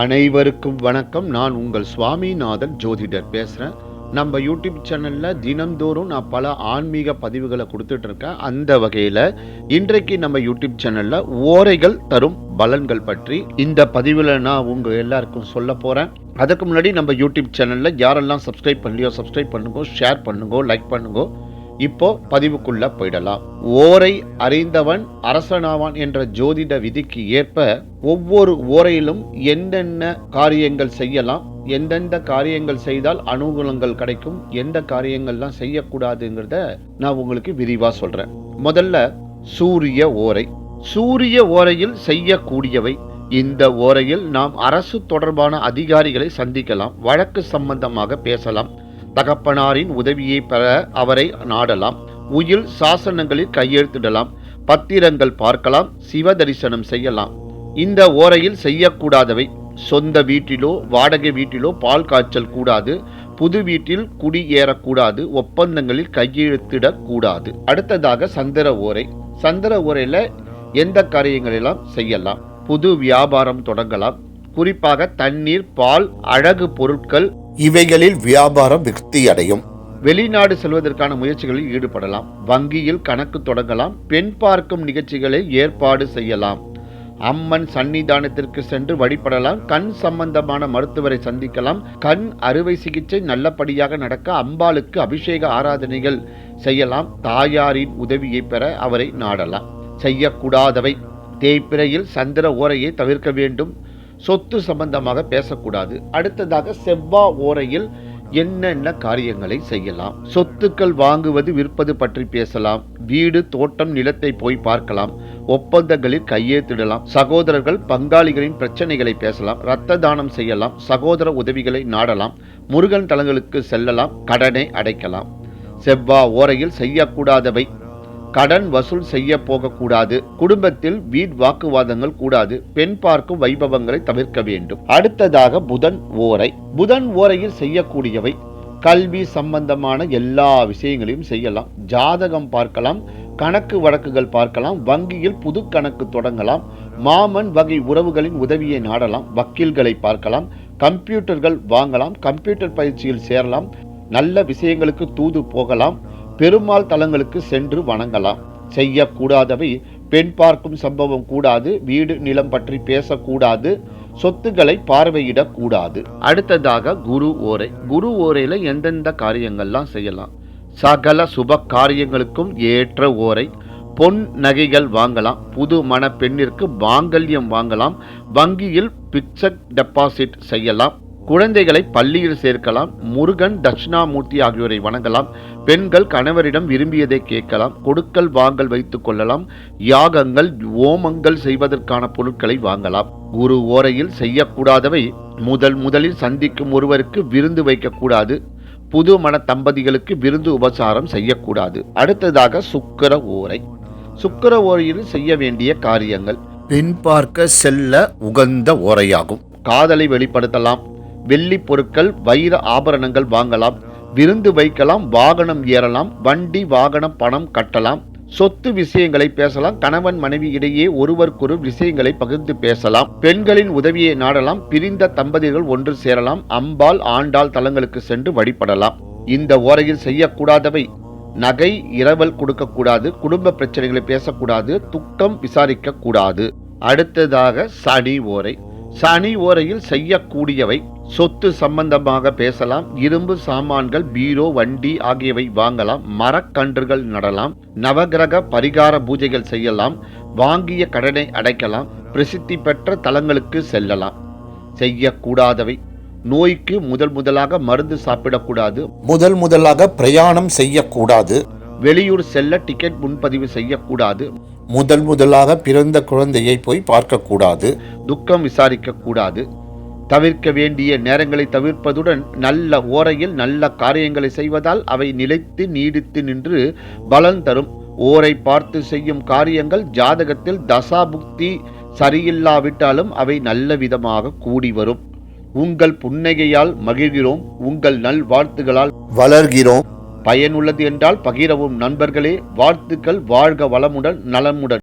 அனைவருக்கும் வணக்கம். நான் உங்கள் சுவாமிநாதன் ஜோதிடர் பேசுகிறேன். நம்ம யூடியூப் சேனலில் தினந்தோறும் நான் பல ஆன்மீக பதிவுகளை கொடுத்துட்ருக்கேன். அந்த வகையில் இன்றைக்கு நம்ம யூடியூப் சேனலில் ஓரைகள் தரும் பலன்கள் பற்றி இந்த பதிவில் நான் உங்கள் எல்லாருக்கும் சொல்ல போகிறேன். அதுக்கு முன்னாடி நம்ம யூடியூப் சேனலில் யாரெல்லாம் சப்ஸ்கிரைப் பண்ணலையோ சப்ஸ்கிரைப் பண்ணுங்க, ஷேர் பண்ணுங்க, லைக் பண்ணுங்க. இப்போ பதிவுக்குள்ள போயிடலாம். ஓரை அறிந்தவன் அரசனாவான் என்ற ஜோதிட விதிக்கு ஏற்ப ஒவ்வொரு ஓரையிலும் என்னென்ன காரியங்கள் செய்யலாம், எந்தெந்த காரியங்கள் செய்தால் அனுகூலங்கள் கிடைக்கும், எந்த காரியங்கள்லாம் செய்யக்கூடாதுங்கிறத நான் உங்களுக்கு விரிவா சொல்றேன். முதல்ல சூரிய ஓரை. சூரிய ஓரையில் செய்யக்கூடியவை. இந்த ஓரையில் நாம் அரசு தொடர்பான அதிகாரிகளை சந்திக்கலாம், வழக்கு சம்பந்தமாக பேசலாம், தகப்பனாரின் உதவியை பெற அவரை நாடலாம், உயில் சாசனங்களில் கையெழுத்திடலாம், பத்திரங்கள் பார்க்கலாம், சிவ தரிசனம் செய்யலாம். இந்த ஓரையில் செய்யக்கூடாதவை: சொந்த வீட்டிலோ வாடகை வீட்டிலோ பால் காய்ச்சல் கூடாது, புது வீட்டில் குடியேறக்கூடாது, ஒப்பந்தங்களில் கையெழுத்திடக்கூடாது. அடுத்ததாக சந்திர ஓரை. சந்திர ஓரையில் எந்த காரியங்களெல்லாம் செய்யலாம்? புது வியாபாரம் தொடங்கலாம், குறிப்பாக தண்ணீர், பால், அழகு பொருட்கள் இவைகளில் வியாபாரம் விருத்தி அடையும். வெளிநாடு செல்வதற்கான முயற்சிகளில் ஈடுபடலாம், வங்கியில் கணக்கு தொடங்கலாம், பெண் பார்க்கும் நிகழ்ச்சிகளை ஏற்பாடு செய்யலாம், அம்மன் சன்னிதானத்திற்கு சென்று வழிபடலாம், கண் சம்பந்தமான மருத்துவரை சந்திக்கலாம், கண் அறுவை சிகிச்சை நல்லபடியாக நடக்க அம்பாளுக்கு அபிஷேக ஆராதனைகள் செய்யலாம், தாயாரின் உதவியை பெற அவரை நாடலாம். செய்யக்கூடாதவை: தேய்பிறையில் சந்திர ஓரையை தவிர்க்க வேண்டும், சொத்து சம்பந்தமாக பேசக்கூடாது. அடுத்ததாக செவ்வாய் ஓரையில் என்னென்ன காரியங்களை செய்யலாம்? சொத்துக்கள் வாங்குவது விற்பது பற்றி பேசலாம், வீடு தோட்டம் நிலத்தை போய் பார்க்கலாம், ஒப்பந்தங்களில் கையெழுத்திடலாம், சகோதரர்கள் பங்காளிகளின் பிரச்சனைகளை பேசலாம், இரத்த தானம் செய்யலாம், சகோதர உதவிகளை நாடலாம், முருகன் தலங்களுக்கு செல்லலாம், கடனை அடைக்கலாம். செவ்வாய் ஓரையில் செய்யக்கூடாதவை: கடன் வசூல் செய்ய போகக்கூடாது, குடும்பத்தில் வீண் வாக்குவாதங்கள் கூடாது, பெண் பார்க்கும் வைபவங்களை தவிர்க்க வேண்டும். அடுத்ததாக புதன் ஓரை. புதன் ஓரையில் செய்யக்கூடியவை: கல்வி சம்பந்தமான எல்லா விஷயங்களையும் செய்யலாம், ஜாதகம் பார்க்கலாம், கணக்கு வழக்குகள் பார்க்கலாம், வங்கியில் புது கணக்கு தொடங்கலாம், மாமன் வகை உறவுகளின் உதவியை நாடலாம், வக்கீல்களை பார்க்கலாம், கம்ப்யூட்டர்கள் வாங்கலாம், கம்ப்யூட்டர் பயிற்சியில் சேரலாம், நல்ல விஷயங்களுக்கு தூது போகலாம், பெருமாள் தலங்களுக்கு சென்று வணங்கலாம். செய்யக்கூடாதவை: பெண் பார்க்கும் சம்பவம் கூடாது, வீடு நிலம் பற்றி பேசக்கூடாது, சொத்துக்களை பார்வையிடக்கூடாது. அடுத்ததாக குரு ஓரை. குரு ஓரையில் எந்தெந்த காரியங்கள்லாம் செய்யலாம்? சகல சுப காரியங்களுக்கும் ஏற்ற ஓரை. பொன் நகைகள் வாங்கலாம், புது மண பெண்ணிற்கு மாங்கல்யம் வாங்கலாம், வங்கியில் பிக்சட் டெபாசிட் செய்யலாம், குழந்தைகளை பள்ளியில் சேர்க்கலாம், முருகன் தட்சிணாமூர்த்தி ஆகியோரை வணங்கலாம், பெண்கள் கணவரிடம் விரும்பியதை கேட்கலாம், கொடுக்கல் வாங்கல் வைத்துக் கொள்ளலாம், யாகங்கள் ஓமங்கள் செய்வதற்கான பொருட்களை வாங்கலாம். குரு ஓரையில் செய்யக்கூடாதவை: முதலில் சந்திக்கும் ஒருவருக்கு விருந்து வைக்கக்கூடாது, புது மண தம்பதிகளுக்கு விருந்து உபசாரம் செய்யக்கூடாது. அடுத்ததாக சுக்கிர ஓரை. சுக்கிர ஓரையில் செய்ய வேண்டிய காரியங்கள்: பெண் பார்க்க செல்ல உகந்த ஓரையாகும், காதலை வெளிப்படுத்தலாம், வெள்ளி பொருட்கள் வைர ஆபரணங்கள் வாங்கலாம், விருந்து வைக்கலாம், வாகனம் ஏறலாம், வண்டி வாகனம் பணம் கட்டலாம், சொத்து விஷயங்களை பேசலாம், கணவன் மனைவி இடையே ஒருவருக்கொரு விஷயங்களை பகிர்ந்து பேசலாம், பெண்களின் உதவியை நாடலாம், பிரிந்த தம்பதிகள் ஒன்று சேரலாம், அம்பாள் ஆண்டாள் தலங்களுக்கு சென்று வழிபடலாம். இந்த ஓரையில் செய்யக்கூடாதவை: நகை இரவல் கொடுக்கக்கூடாது, குடும்ப பிரச்சனைகளை பேசக்கூடாது, துக்கம் விசாரிக்க கூடாது. அடுத்ததாக சனி ஓரை. சனி ஓரையில் செய்யக்கூடியவை: சொத்து சம்பந்தமாக பேசலாம், இரும்பு சாமான்கள், பீரோ, வண்டி ஆகியவை வாங்கலாம், மரக்கன்றுகள் நடலாம், நவகிரக பரிகார பூஜைகள் செய்யலாம், வாங்கிய கடனை அடைக்கலாம், பிரசித்தி பெற்ற தலங்களுக்கு செல்லலாம். செய்யக்கூடாதவை: நோய்க்கு முதலாக மருந்து சாப்பிடக்கூடாது, முதலாக பிரயாணம் செய்யக்கூடாது, வெளியூர் செல்ல டிக்கெட் முன்பதிவு செய்யக்கூடாது, முதலாக பிறந்த குழந்தையை போய் பார்க்கக்கூடாது, துக்கம் விசாரிக்க கூடாது. தவிர்க்க வேண்டிய நேரங்களை தவிர்ப்பதுடன் நல்ல ஓரையில் நல்ல காரியங்களை செய்வதால் அவை நிலைத்து நீடித்து நின்று பலன் தரும். ஓரை பார்த்து செய்யும் காரியங்கள் ஜாதகத்தில் தசாபுக்தி சரியில்லாவிட்டாலும் அவை நல்ல விதமாக கூடி வரும். உங்கள் புன்னகையால் மகிழ்கிறோம், உங்கள் நல் வாழ்த்துகளால் வளர்கிறோம். பயனுள்ளது என்றால் பகிரவும் நண்பர்களே. வாழ்த்துக்கள். வாழ்க வளமுடன் நலமுடன்.